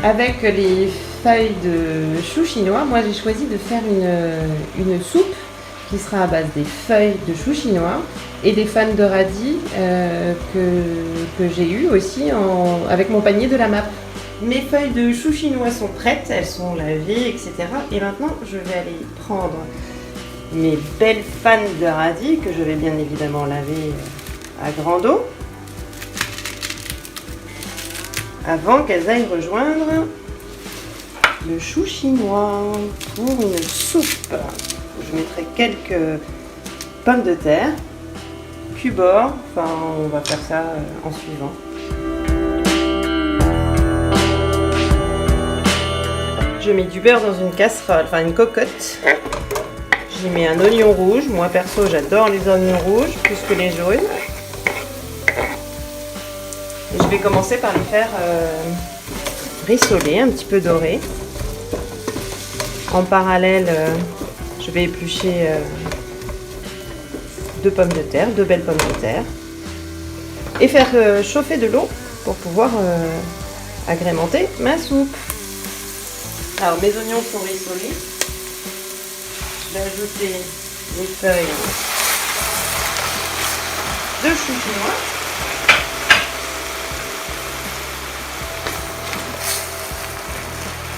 Avec les feuilles de chou chinois, moi j'ai choisi de faire une soupe qui sera à base des feuilles de chou chinois et des fans de radis que j'ai eu aussi avec mon panier de la MAP. Mes feuilles de chou chinois sont prêtes, elles sont lavées, etc. Et maintenant, je vais aller prendre mes belles fans de radis que je vais bien évidemment laver à grande eau avant qu'elles aillent rejoindre le chou chinois pour une soupe. Je mettrai quelques pommes de terre, cubord, enfin on va faire ça en suivant. Je mets du beurre dans une casserole, enfin une cocotte. J'y mets un oignon rouge. Moi perso j'adore les oignons rouges plus que les jaunes. Et je vais commencer par les faire rissoler, un petit peu dorés. En parallèle, je vais éplucher deux pommes de terre, deux belles pommes de terre. Et faire chauffer de l'eau pour pouvoir agrémenter ma soupe. Alors mes oignons sont rissolés. Je vais ajouter les feuilles de chou chinois.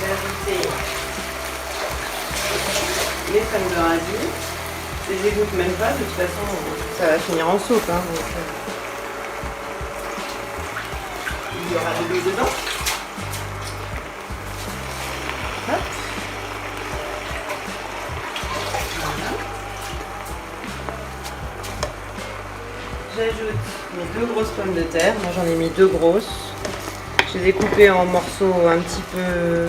Je vais ajouter les fans de radis. Je les égoutte même pas, de toute façon ça va finir en soupe. Hein, donc, il y aura de l'eau dedans. Hop. Voilà. J'ajoute mes deux grosses pommes de terre. Moi j'en ai mis deux grosses. Je les ai coupées en morceaux un petit peu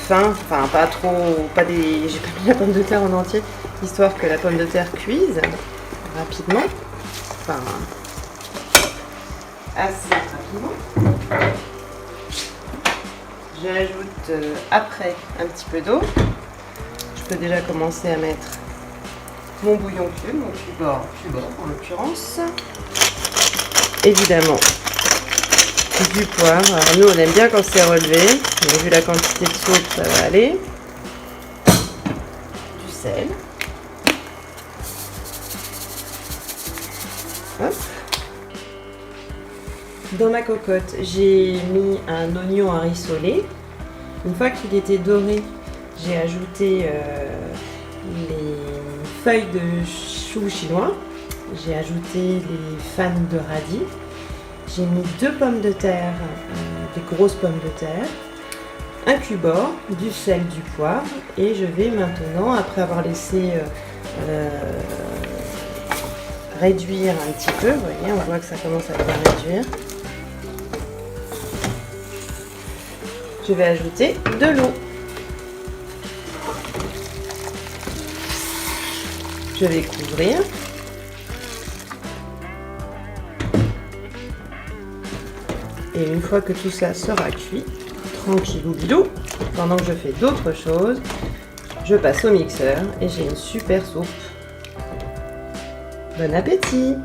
fins, enfin pas trop, pas des. J'ai pas mis la pomme de terre en entier, histoire que la pomme de terre cuise rapidement. Enfin assez rapidement. J'ajoute après un petit peu d'eau. Je peux déjà commencer à mettre mon bouillon cube, mon cubord en l'occurrence. Évidemment, du poivre. Alors nous on aime bien quand c'est relevé, mais vu la quantité de soupe ça va aller. Du sel. Hop. Dans ma cocotte, j'ai mis un oignon à rissoler. Une fois qu'il était doré, j'ai ajouté les feuilles de chou chinois. J'ai ajouté les fans de radis. J'ai mis deux pommes de terre, des grosses pommes de terre, un cubord, du sel, du poivre. Et je vais maintenant, après avoir laissé réduire un petit peu, vous voyez, on voit que ça commence à bien réduire. Je vais ajouter de l'eau. Je vais couvrir. Et une fois que tout ça sera cuit, tranquillou bilou, pendant que je fais d'autres choses, je passe au mixeur et j'ai une super soupe. Bon appétit!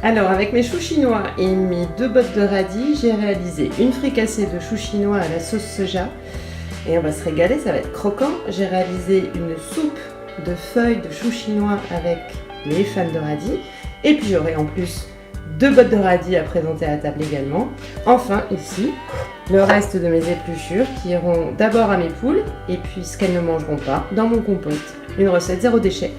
Alors, avec mes choux chinois et mes deux bottes de radis, j'ai réalisé une fricassée de choux chinois à la sauce soja. Et on va se régaler, ça va être croquant. J'ai réalisé une soupe de feuilles de choux chinois avec les fans de radis. Et puis j'aurai en plus deux bottes de radis à présenter à table également. Enfin, ici, le reste de mes épluchures qui iront d'abord à mes poules et puis ce qu'elles ne mangeront pas dans mon compost. Une recette zéro déchet.